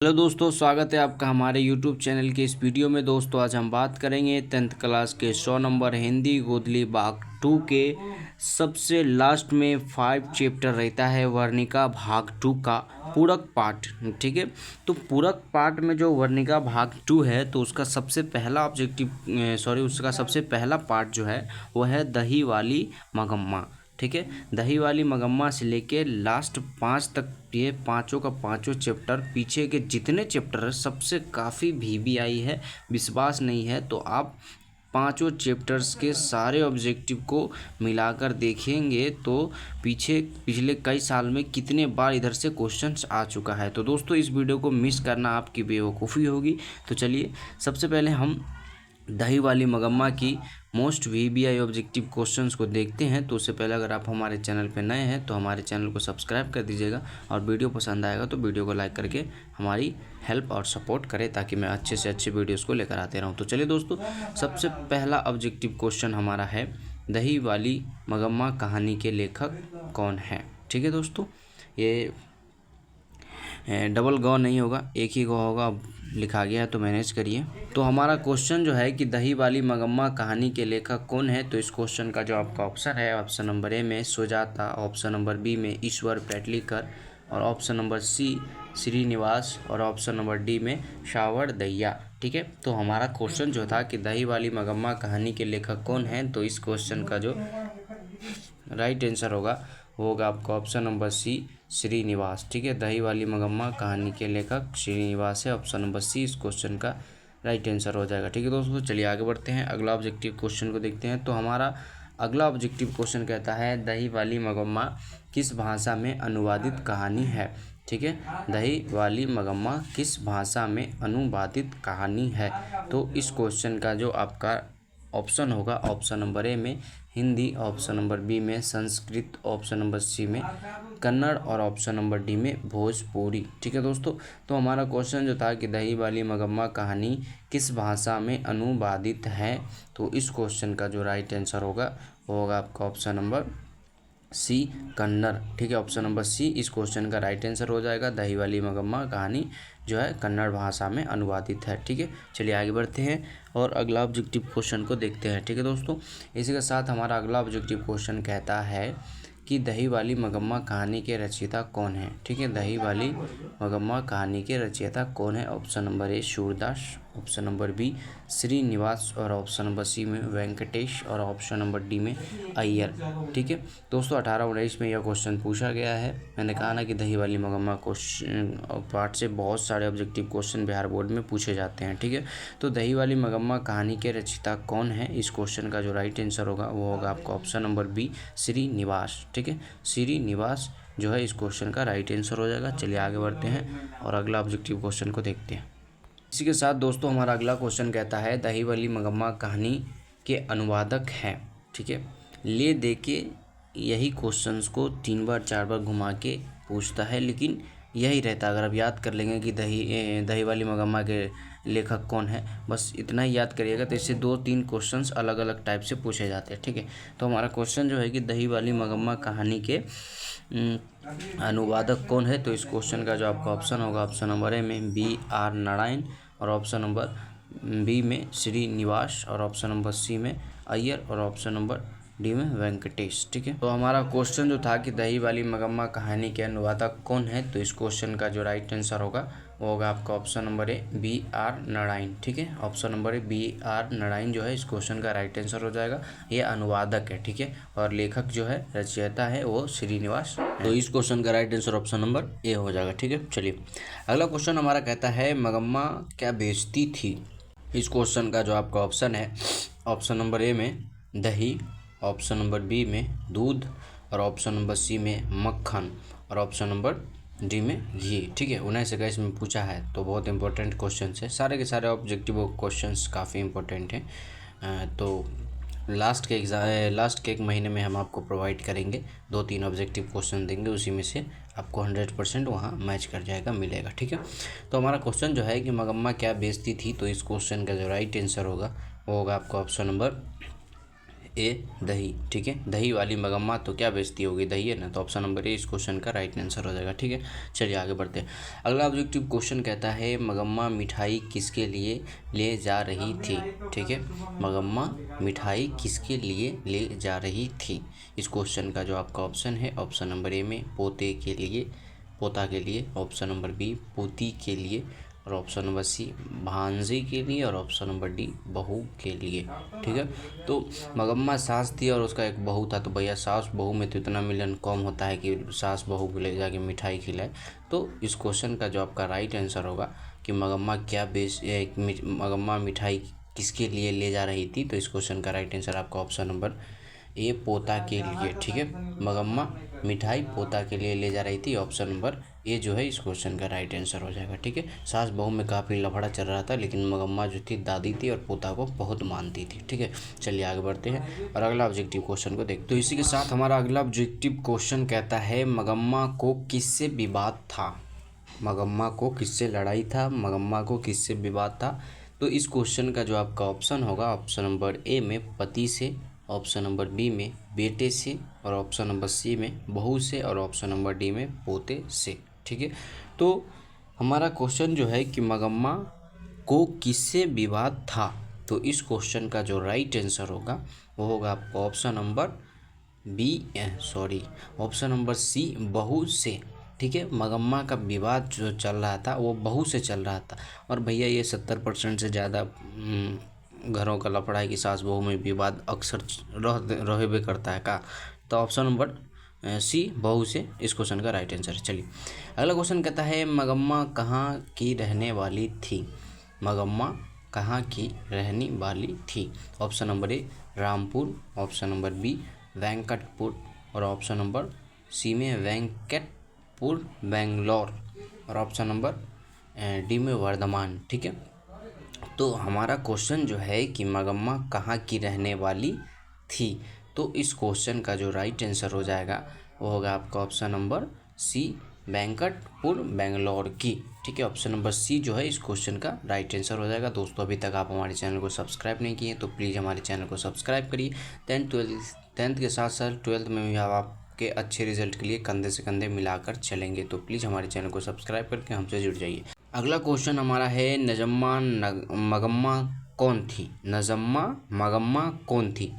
Hello दोस्तों, स्वागत है आपका हमारे यूट्यूब चैनल के इस वीडियो में। दोस्तों आज हम बात करेंगे 10th क्लास के 100 नंबर हिंदी गोदली भाग 2 के सबसे लास्ट में 5 चैप्टर रहता है वर्णिका भाग 2 का पूरक पाठ। ठीक है, तो पूरक पाठ में जो वर्णिका भाग 2 है तो उसका सबसे पहला उसका सबसे पहला पार्ट जो है वो है दही वाली मगम्मा। ठीक है, दही वाली मगम्मा से लेके लास्ट 5 तक ये पाँचों का पाँचों चैप्टर, पीछे के जितने चैप्टर है सबसे काफ़ी VBI है। विश्वास नहीं है तो आप पांचों चैप्टर्स के सारे ऑब्जेक्टिव को मिलाकर देखेंगे तो पिछले कई साल में कितने बार इधर से क्वेश्चंस आ चुका है। तो दोस्तों इस वीडियो को मिस करना आपकी बेवकूफ़ी होगी। तो चलिए सबसे पहले हम दही वाली मगम्मा की मोस्ट VBI ऑब्जेक्टिव क्वेश्चंस को देखते हैं। तो उससे पहले अगर आप हमारे चैनल पर नए हैं तो हमारे चैनल को सब्सक्राइब कर दीजिएगा और वीडियो पसंद आएगा तो वीडियो को लाइक करके हमारी हेल्प और सपोर्ट करें ताकि मैं अच्छे से अच्छे वीडियोस को लेकर आते रहूं। तो चलिए दोस्तों, सबसे पहला ऑब्जेक्टिव क्वेश्चन हमारा है दही वाली मगम्मा कहानी के लेखक कौन है। ठीक है दोस्तों, ये डबल गौ नहीं होगा, एक ही गौ होगा, लिखा गया है तो मैनेज करिए। तो हमारा क्वेश्चन जो है कि दही वाली मगम्मा कहानी के लेखक कौन है, तो इस क्वेश्चन का जो आपका ऑप्शन है, ऑप्शन नंबर ए में सुजाता, ऑप्शन नंबर बी में ईश्वर पेटलीकर और ऑप्शन नंबर सी श्रीनिवास और ऑप्शन नंबर डी में शावर दैया। ठीक है, तो हमारा क्वेश्चन जो था कि दही वाली मगम्मा कहानी के लेखक कौन है, तो इस क्वेश्चन का जो राइट आंसर होगा वो होगा आपका ऑप्शन नंबर सी श्रीनिवास। ठीक है, दही वाली मगम्मा कहानी के लेखक श्रीनिवास है। ऑप्शन नंबर सी इस क्वेश्चन का राइट आंसर हो जाएगा। ठीक है दोस्तों, चलिए आगे बढ़ते हैं, अगला ऑब्जेक्टिव क्वेश्चन को देखते हैं। तो हमारा अगला ऑब्जेक्टिव क्वेश्चन कहता है दही वाली मगम्मा किस भाषा में अनुवादित कहानी है। ठीक है, दही वाली मगम्मा किस भाषा में अनुवादित कहानी है। तो इस क्वेश्चन का जो आपका ऑप्शन होगा ऑप्शन नंबर ए में हिंदी, ऑप्शन नंबर बी में संस्कृत, ऑप्शन नंबर सी में कन्नड़ और ऑप्शन नंबर डी में भोजपुरी। ठीक है दोस्तों, तो हमारा क्वेश्चन जो था कि दही वाली मगम्मा कहानी किस भाषा में अनुवादित है, तो इस क्वेश्चन का जो राइट आंसर होगा वो होगा आपका ऑप्शन नंबर सी कन्नड़। ठीक है, ऑप्शन नंबर सी इस क्वेश्चन का राइट आंसर हो जाएगा। दही वाली मगम्मा कहानी जो है कन्नड़ भाषा में अनुवादित है। ठीक है, चलिए आगे बढ़ते हैं और अगला ऑब्जेक्टिव क्वेश्चन को देखते हैं। ठीक है दोस्तों, इसी के साथ हमारा अगला ऑब्जेक्टिव क्वेश्चन कहता है कि दही वाली मगम्मा कहानी के रचयिता कौन है। ठीक है, दही वाली मगम्मा कहानी के रचयिता कौन है। Option number A Surdas, option number B Srinivas और ऑप्शन नंबर सी में वेंकटेश और ऑप्शन नंबर डी में अय्यर। ठीक है दोस्तों, 18-19 में यह क्वेश्चन पूछा गया है। मैंने कहा ना कि दही वाली मगम्मा क्वेश्चन पार्ट से बहुत सारे ऑब्जेक्टिव क्वेश्चन बिहार बोर्ड में पूछे जाते हैं। ठीक है, तो दही वाली मगम्मा कहानी के रचयिता कौन है, इस क्वेश्चन का जो राइट आंसर होगा वो होगा आपका ऑप्शन नंबर बी श्रीनिवास। ठीक है, श्रीनिवास जो है इस क्वेश्चन का राइट आंसर हो जाएगा। चलिए आगे बढ़ते हैं और अगला ऑब्जेक्टिव क्वेश्चन को देखते हैं। इसी के साथ दोस्तों हमारा अगला क्वेश्चन कहता है दही वाली मगम्मा कहानी के अनुवादक हैं। ठीक है, ले दे के यही क्वेश्चंस को 3 बार 4 बार घुमा के पूछता है, लेकिन यही रहता है। अगर आप याद कर लेंगे कि दही वाली मगम्मा के लेखक कौन है, बस इतना ही याद करिएगा तो इससे 2-3 क्वेश्चंस अलग अलग टाइप से पूछे जाते हैं। ठीक है, तो हमारा क्वेश्चन जो है कि दही वाली मगम्मा कहानी के अनुवादक कौन है, तो इस क्वेश्चन का जो आपका ऑप्शन होगा ऑप्शन नंबर ए में BR नारायण और ऑप्शन नंबर बी में श्रीनिवास और ऑप्शन नंबर सी में अय्यर और ऑप्शन नंबर डी में वेंकटेश। ठीक है, तो हमारा क्वेश्चन जो था कि दही वाली मगम्मा कहानी के अनुवादक कौन है, तो इस क्वेश्चन का जो राइट आंसर होगा वो होगा आपका ऑप्शन नंबर ए BR नारायण। ठीक है, ऑप्शन नंबर ए BR नारायण जो है इस क्वेश्चन का राइट आंसर हो जाएगा। ये अनुवादक है। ठीक है, और लेखक जो है रचयिता है वो श्रीनिवास। तो इस क्वेश्चन का राइट आंसर ऑप्शन नंबर ए हो जाएगा। ठीक है, चलिए अगला क्वेश्चन हमारा कहता है मगम्मा क्या बेचती थी। इस क्वेश्चन का जो आपका ऑप्शन है ऑप्शन नंबर ए में दही, ऑप्शन नंबर बी में दूध और ऑप्शन नंबर सी में मक्खन और ऑप्शन नंबर डी में घी। ठीक है, 19-21 में पूछा है तो बहुत इंपॉर्टेंट क्वेश्चन है। सारे के सारे ऑब्जेक्टिव क्वेश्चंस काफ़ी इंपॉर्टेंट हैं। तो लास्ट के 1 महीने में हम आपको प्रोवाइड करेंगे, 2-3 ऑब्जेक्टिव क्वेश्चन देंगे, उसी में से आपको 100% वहाँ मैच कर जाएगा, मिलेगा। ठीक है, तो हमारा क्वेश्चन जो है कि मगम्मा क्या बेचती थी, तो इस क्वेश्चन का जो राइट आंसर होगा वो होगा आपका ऑप्शन नंबर ए दही, ठीक है। दही वाली मगम्मा तो क्या बेइज्जती होगी, दही है ना, तो ऑप्शन नंबर ए इस क्वेश्चन का राइट आंसर हो जाएगा, ठीक है। चलिए आगे बढ़ते हैं। अगला ऑब्जेक्टिव क्वेश्चन कहता है मगम्मा मिठाई किसके लिए ले जा रही थी, ठीक है। मगम्मा मिठाई किसके लिए ले जा रही थी। इस क्वेश्चन का जो आपका ऑप्शन है, ऑप्शन नंबर ए में पोते के लिए, पोता के लिए, ऑप्शन नंबर बी पोती के लिए, और ऑप्शन नंबर सी भांजे के लिए, और ऑप्शन नंबर डी बहू के लिए, ठीक है। तो मगम्मा सास थी और उसका एक बहू था, तो भैया सास बहू में तो इतना मिलन कम होता है कि सास बहू को ले जाके मिठाई खिलाए। तो इस क्वेश्चन का जो आपका राइट आंसर होगा कि मगम्मा मगम्मा मिठाई किसके लिए ले जा रही थी, तो इस क्वेश्चन का राइट आंसर आपका ऑप्शन नंबर ए पोता के लिए, ठीक है। मगम्मा मिठाई पोता के लिए ले जा रही थी, ऑप्शन नंबर ए जो है इस क्वेश्चन का राइट आंसर हो जाएगा, ठीक है। सास बहू में काफ़ी लफड़ा चल रहा था, लेकिन मगम्मा जो थी दादी थी और पोता को बहुत मानती थी, ठीक है। चलिए आगे बढ़ते हैं और अगला ऑब्जेक्टिव क्वेश्चन को देखते हैं। तो इसी के साथ हमारा अगला ऑब्जेक्टिव क्वेश्चन कहता है मगम्मा को किससे विवाद था। मगम्मा को किससे लड़ाई था, मगम्मा को किससे विवाद था। तो इस क्वेश्चन का जो आपका ऑप्शन होगा, ऑप्शन नंबर ए में पति से, ऑप्शन नंबर बी में बेटे से, और ऑप्शन नंबर सी में बहू से, और ऑप्शन नंबर डी में पोते से, ठीक है। तो हमारा क्वेश्चन जो है कि मगम्मा को किससे विवाद था, तो इस क्वेश्चन का जो राइट आंसर होगा वो होगा आपका option number option number C बहू से, ठीक है। मगम्मा का विवाद जो चल रहा था वो बहू से चल रहा था। और भैया ये 70% से ज़्यादा घरों का लफड़ा है कि सास बहू में विवाद अक्सर रहबे करता है का। तो ऑप्शन नंबर सी बहू से इस क्वेश्चन का राइट आंसर है। चलिए अगला क्वेश्चन कहता है मगम्मा कहाँ की रहने वाली थी। मगम्मा कहाँ की रहने वाली थी। Option number A Rampur, option number B Venkatpur, और ऑप्शन नंबर सी में वेंकटपुर बेंगलोर, और ऑप्शन नंबर डी में वर्धमान, ठीक है। तो हमारा क्वेश्चन जो है कि मगम्मा कहाँ की रहने वाली थी, तो इस क्वेश्चन का जो राइट आंसर हो जाएगा वो होगा आपका option number C Venkatpur Bangalore की, ठीक है। ऑप्शन नंबर सी जो है इस क्वेश्चन का राइट आंसर हो जाएगा। दोस्तों अभी तक आप हमारे चैनल को सब्सक्राइब नहीं किए तो प्लीज़ हमारे चैनल को सब्सक्राइब करिए। टेंथ के साथ साथ 12th में भी आपके अच्छे रिजल्ट के लिए कंधे से कंधे मिलाकर चलेंगे, तो प्लीज़ हमारे चैनल को सब्सक्राइब करके हमसे जुड़ जाइए। अगला क्वेश्चन हमारा है मगम्मा कौन थी। नजम्मा मगम्मा कौन थी।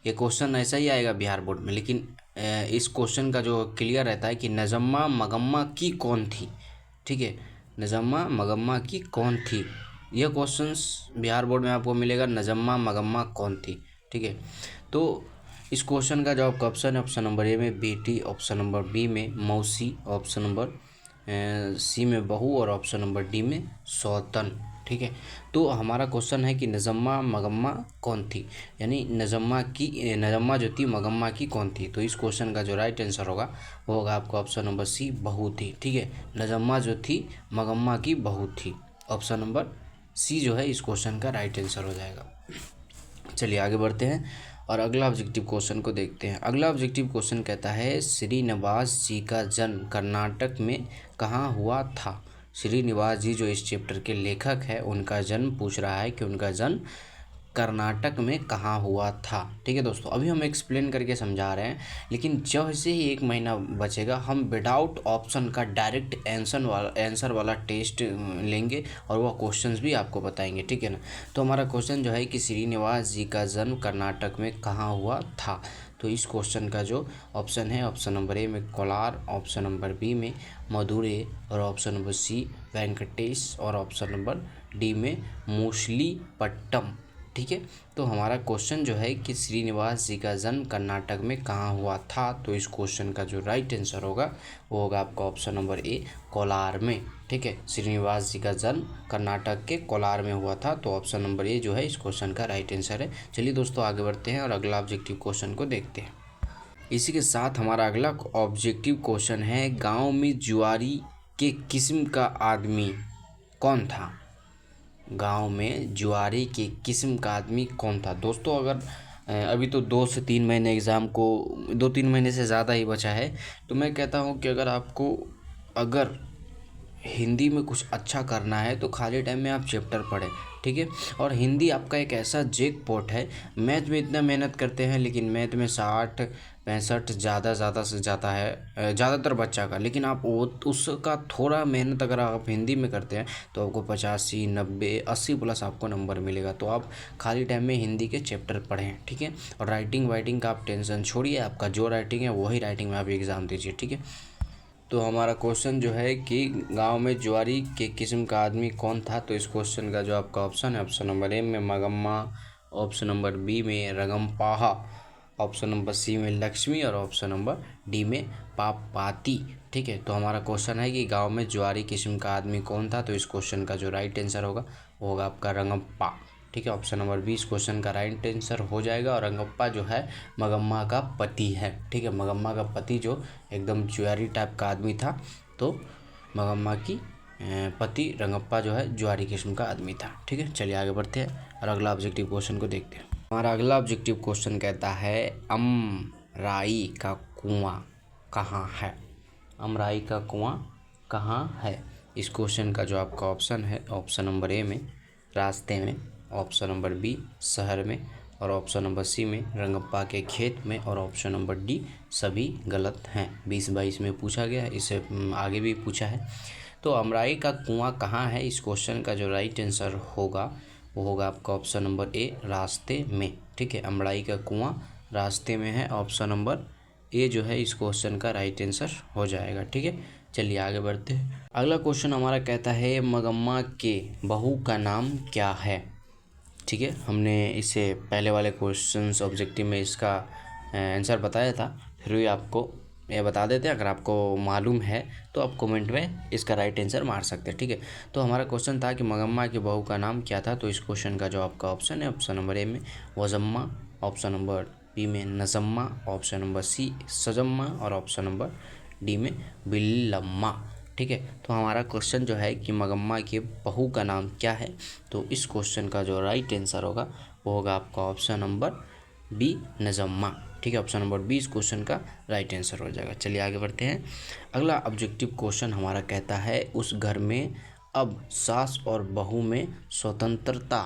ये क्वेश्चन ऐसा ही आएगा बिहार बोर्ड में, लेकिन इस क्वेश्चन का जो क्लियर रहता है कि नजम्मा मगम्मा की कौन थी, ठीक है। नजम्मा मगम्मा की कौन थी, यह क्वेश्चंस बिहार बोर्ड में आपको मिलेगा, नजम्मा मगम्मा कौन थी, ठीक है। तो इस क्वेश्चन का जो आपका ऑप्शन है, ऑप्शन नंबर ए में बेटी, ऑप्शन नंबर बी में मौसी, ऑप्शन नंबर सी में बहू, और ऑप्शन नंबर डी में सौतन, ठीक है। तो हमारा क्वेश्चन है कि नजम्मा मगम्मा कौन थी, यानी नजम्मा जो थी मगम्मा की कौन थी। तो इस क्वेश्चन का जो राइट आंसर होगा वो होगा आपका ऑप्शन नंबर सी बहू थी, ठीक है। नजम्मा जो थी मगम्मा की बहू थी। ऑप्शन नंबर सी जो है इस क्वेश्चन का राइट आंसर हो जाएगा। चलिए आगे बढ़ते हैं और अगला ऑब्जेक्टिव क्वेश्चन को देखते हैं। अगला ऑब्जेक्टिव क्वेश्चन कहता है श्रीनिवास जी का जन्म कर्नाटक में कहाँ हुआ था। श्रीनिवास जी जो इस चैप्टर के लेखक है उनका जन्म पूछ रहा है कि उनका जन्म कर्नाटक में कहाँ हुआ था, ठीक है। दोस्तों अभी हम एक्सप्लेन करके समझा रहे हैं, लेकिन जैसे ही 1 महीना बचेगा हम विदाउट ऑप्शन का डायरेक्ट आंसर वाला टेस्ट लेंगे और वह क्वेश्चंस भी आपको बताएंगे, ठीक है ना। तो हमारा क्वेश्चन जो है कि श्रीनिवास जी का जन्म कर्नाटक में कहाँ हुआ था। तो इस क्वेश्चन का जो ऑप्शन है, ऑप्शन नंबर ए में कोलार, ऑप्शन नंबर बी में मदुरै, और ऑप्शन नंबर सी वेंकटेश, और ऑप्शन नंबर डी में मूसलीपट्टम, ठीक है। तो हमारा क्वेश्चन जो है कि श्रीनिवास जी का जन्म कर्नाटक में कहाँ हुआ था। तो इस क्वेश्चन का जो राइट आंसर होगा वो होगा आपका ऑप्शन नंबर ए कोलार में, ठीक है। श्रीनिवास जी का जन्म कर्नाटक के कोलार में हुआ था। तो ऑप्शन नंबर ए जो है इस क्वेश्चन का राइट आंसर है। चलिए दोस्तों आगे बढ़ते हैं और अगला ऑब्जेक्टिव क्वेश्चन को देखते हैं। इसी के साथ हमारा अगला ऑब्जेक्टिव क्वेश्चन है गाँव में जुआरी के किस्म का आदमी कौन था। गांव में जुआरी की किस्म का आदमी कौन था। दोस्तों अगर अभी तो 2 से 3 महीने एग्ज़ाम को 2-3 महीने से ज़्यादा ही बचा है, तो मैं कहता हूं कि अगर हिंदी में कुछ अच्छा करना है तो खाली टाइम में आप चैप्टर पढ़ें, ठीक है। और हिंदी आपका एक ऐसा जैकपॉट है, मैथ में इतना मेहनत करते हैं लेकिन मैथ में 60-65 ज़्यादा से ज़्यादा है ज़्यादातर बच्चा का, लेकिन आप वो उसका थोड़ा मेहनत अगर आप हिंदी में करते हैं तो आपको 85, 90, 80 प्लस आपको नंबर मिलेगा। तो आप खाली टाइम में हिंदी के चैप्टर पढ़ें, ठीक है। और राइटिंग वाइटिंग का आप टेंशन छोड़िए, आपका जो राइटिंग है वही राइटिंग में आप एग्ज़ाम दीजिए, ठीक है। तो हमारा क्वेश्चन जो है कि गांव में ज्वारी के किस्म का आदमी कौन था, तो इस क्वेश्चन का जो आपका ऑप्शन है, ऑप्शन नंबर ए में मगम्मा, ऑप्शन नंबर बी में रगमपाहा, ऑप्शन नंबर सी में लक्ष्मी और ऑप्शन नंबर डी में पापाती, ठीक है। तो हमारा क्वेश्चन है कि गांव में ज्वारी किस्म का आदमी कौन था, तो इस क्वेश्चन का जो राइट आंसर होगा वो होगा आपका रंगप्पा, ठीक है। ऑप्शन नंबर 20 क्वेश्चन का राइट आंसर हो जाएगा। और रंगप्पा जो है मगम्मा का पति है, ठीक है। मगम्मा का पति जो एकदम जुआरी टाइप का आदमी था, तो मगम्मा की पति रंगप्पा जो है जुआरी किस्म का आदमी था, ठीक है। चलिए आगे बढ़ते हैं और अगला ऑब्जेक्टिव क्वेश्चन को देखते हैं। हमारा अगला ऑब्जेक्टिव क्वेश्चन कहता है अमराई का कुआं कहाँ है। अमराई का कुआं कहाँ है। इस क्वेश्चन का जो आपका ऑप्शन है, ऑप्शन नंबर ए में रास्ते में, ऑप्शन नंबर बी शहर में, और ऑप्शन नंबर सी में रंगप्पा के खेत में, और ऑप्शन नंबर डी सभी गलत हैं। 2022 में पूछा गया है, इससे आगे भी पूछा है। तो अमराई का कुआं कहाँ है, इस क्वेश्चन का जो राइट आंसर होगा वो होगा आपका ऑप्शन नंबर ए रास्ते में, ठीक है। अमराई का कुआं रास्ते में है, ऑप्शन नंबर ए जो है इस क्वेश्चन का राइट आंसर हो जाएगा, ठीक है। चलिए आगे बढ़ते हैं। अगला क्वेश्चन हमारा कहता है मगम्मा के बहू का नाम क्या है, ठीक है। हमने इससे पहले वाले क्वेश्चंस ऑब्जेक्टिव में इसका आंसर बताया था, फिर भी आपको ये बता देते हैं। अगर आपको मालूम है तो आप कमेंट में इसका राइट आंसर मार सकते हैं, ठीक है। तो हमारा क्वेश्चन था कि मगम्मा की बहू का नाम क्या था, तो इस क्वेश्चन का जो आपका ऑप्शन है, ऑप्शन नंबर ए में वज़म्मा, ऑप्शन नंबर बी में नज़म्मा, ऑप्शन नंबर सी सजम्मा, और ऑप्शन नंबर डी में बिल्लम्मा, ठीक है। तो हमारा क्वेश्चन जो है कि मगम्मा के बहू का नाम क्या है, तो इस क्वेश्चन का जो राइट आंसर होगा वो होगा आपका ऑप्शन नंबर बी नज़म्मा, ठीक है। ऑप्शन नंबर 20 क्वेश्चन का राइट आंसर हो जाएगा। चलिए आगे बढ़ते हैं। अगला ऑब्जेक्टिव क्वेश्चन हमारा कहता है उस घर में अब सास और बहू में स्वतंत्रता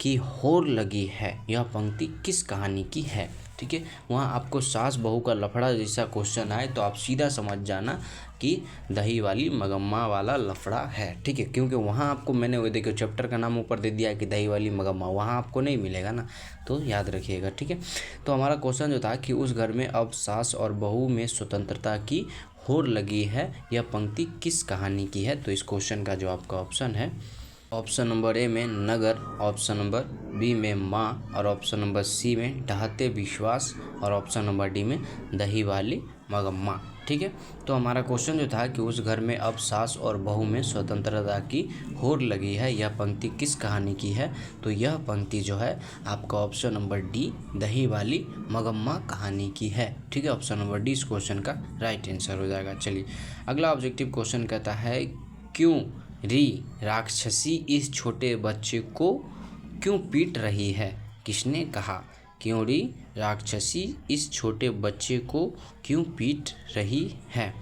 की होड़ लगी है, यह पंक्ति किस कहानी की है, ठीक है। वहाँ आपको सास बहू का लफड़ा जैसा क्वेश्चन आए तो आप सीधा समझ जाना कि दही वाली मगम्मा वाला लफड़ा है, ठीक है। क्योंकि वहाँ आपको मैंने वो देखो चैप्टर का नाम ऊपर दे दिया है कि दही वाली मगम्मा, वहाँ आपको नहीं मिलेगा ना, तो याद रखिएगा, ठीक है। तो हमारा क्वेश्चन जो था कि उस घर में अब सास और बहू में स्वतंत्रता की होड़ लगी है, यह पंक्ति किस कहानी की है, तो इस क्वेश्चन का जो आपका ऑप्शन है, ऑप्शन नंबर ए में नगर, ऑप्शन नंबर बी में माँ, और ऑप्शन नंबर सी में ढहते विश्वास, और ऑप्शन नंबर डी में दही वाली मगम्मा, ठीक है। तो हमारा क्वेश्चन जो था कि उस घर में अब सास और बहू में स्वतंत्रता की होड़ लगी है, यह पंक्ति किस कहानी की है, तो यह पंक्ति जो है आपका ऑप्शन नंबर डी दही वाली मगम्मा कहानी की है, ठीक है। ऑप्शन नंबर डी इस क्वेश्चन का राइट आंसर हो जाएगा। चलिए अगला ऑब्जेक्टिव क्वेश्चन कहता है क्यों री राक्षसी इस छोटे बच्चे को क्यों पीट रही है, किसने कहा। क्यों री राक्षसी इस छोटे बच्चे को क्यों पीट रही है,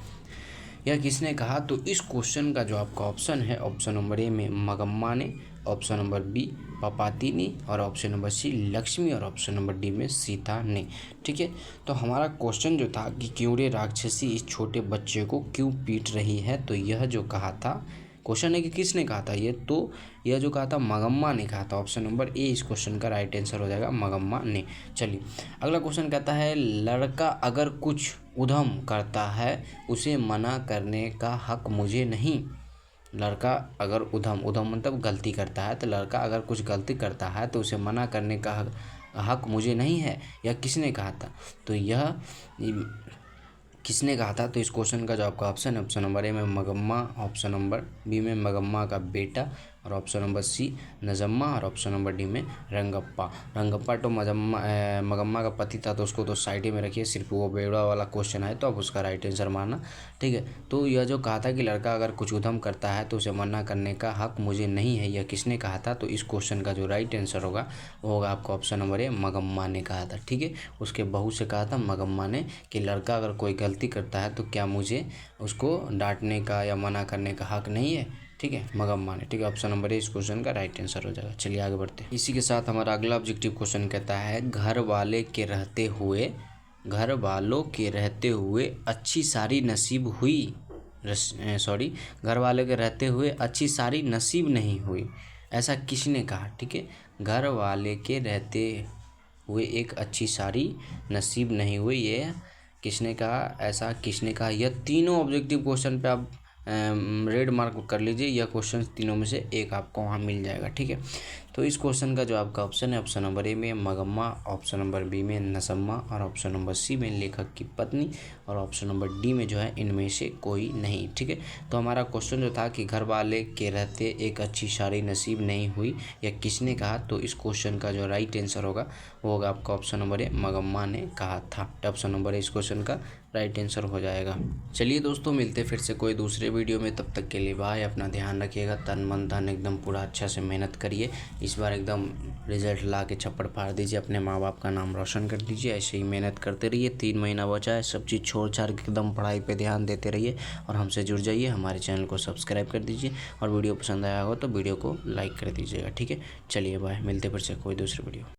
यह किसने कहा, तो इस क्वेश्चन का जो आपका ऑप्शन है, ऑप्शन नंबर ए में मगम्मा ने, ऑप्शन नंबर बी पापाती ने, और ऑप्शन नंबर सी लक्ष्मी, और ऑप्शन नंबर डी में सीता ने, ठीक है। तो हमारा क्वेश्चन जो था कि क्यों रे राक्षसी इस छोटे बच्चे को क्यों पीट रही है, तो यह जो कहा था क्वेश्चन है कि किसने कहा था, ये तो यह जो कहा था मगम्मा ने कहा था। ऑप्शन नंबर ए इस क्वेश्चन का राइट आंसर हो जाएगा मगम्मा ने। चलिए अगला क्वेश्चन कहता है लड़का अगर कुछ उधम करता है उसे मना करने का हक मुझे नहीं। लड़का अगर उधम मतलब गलती करता है, तो लड़का अगर कुछ गलती करता है तो उसे मना करने का हक मुझे नहीं है, यह किसने कहा था, तो यह किसने कहा था, तो इस क्वेश्चन का जो आपका ऑप्शन है, ऑप्शन नंबर ए में मगम्मा, ऑप्शन नंबर बी में मगम्मा का बेटा, और ऑप्शन नंबर सी नजम्मा और ऑप्शन नंबर डी में रंगप्पा। रंगप्पा तो मगम्मा का पति था, तो उसको तो साइड में रखिए, सिर्फ वो बेवड़ा वाला क्वेश्चन है तो अब उसका राइट आंसर मारना। ठीक है, तो यह जो कहा था कि लड़का अगर कुछ उधम करता है तो उसे मना करने का हक मुझे नहीं है, यह किसने कहा था? तो इस क्वेश्चन का जो राइट आंसर होगा वो होगा आपका ऑप्शन नंबर ए मगम्मा ने कहा था। ठीक है, उसके बहू से कहा था मगम्मा ने कि लड़का अगर कोई गलती करता है तो क्या मुझे उसको डांटने का या मना करने का हक नहीं है? ठीक है, मगम्मा ने। ठीक है, ऑप्शन नंबर ए इस क्वेश्चन का राइट आंसर हो जाएगा। चलिए आगे बढ़ते हैं। इसी के साथ हमारा अगला ऑब्जेक्टिव क्वेश्चन कहता है घर वालों के रहते हुए अच्छी सारी नसीब हुई, घर वालों के रहते हुए अच्छी सारी नसीब नहीं हुई, ऐसा किसने कहा? ठीक है, घर वाले के रहते हुए एक अच्छी सारी नसीब नहीं हुई, ये किसने कहा? ऐसा किसने कहा? यह तीनों ऑब्जेक्टिव क्वेश्चन पे आप रेड मार्क कर लीजिए, यह क्वेश्चन तीनों में से एक आपको वहाँ मिल जाएगा। ठीक है, तो इस क्वेश्चन का जो आपका ऑप्शन है ऑप्शन नंबर ए में मगम्मा, ऑप्शन नंबर बी में नसम्मा और ऑप्शन नंबर सी में लेखक की पत्नी और ऑप्शन नंबर डी में जो है इनमें से कोई नहीं। ठीक है, तो हमारा क्वेश्चन जो था कि घर वाले के रहते एक अच्छी शादी नसीब नहीं हुई, यह किसने कहा? तो इस क्वेश्चन का जो राइट आंसर होगा वो होगा आपका ऑप्शन नंबर ए मगम्मा ने कहा था। ऑप्शन नंबर ए इस क्वेश्चन का राइट आंसर हो जाएगा। चलिए दोस्तों, मिलते फिर से कोई दूसरे वीडियो में, तब तक के लिए बाय। अपना ध्यान रखिएगा, तन मन धन एकदम पूरा अच्छा से मेहनत करिए, इस बार एकदम रिजल्ट ला के छप्पड़ फाड़ दीजिए, अपने माँ बाप का नाम रोशन कर दीजिए। ऐसे ही मेहनत करते रहिए, 3 महीना बचा है, सब चीज़ छोड़ छाड़ के एकदम पढ़ाई पे ध्यान देते रहिए और हमसे जुड़ जाइए। हमारे चैनल को सब्सक्राइब कर दीजिए और वीडियो पसंद आया हो तो वीडियो को लाइक कर दीजिएगा। ठीक है, चलिए बाय, मिलते फिर से कोई दूसरी वीडियो।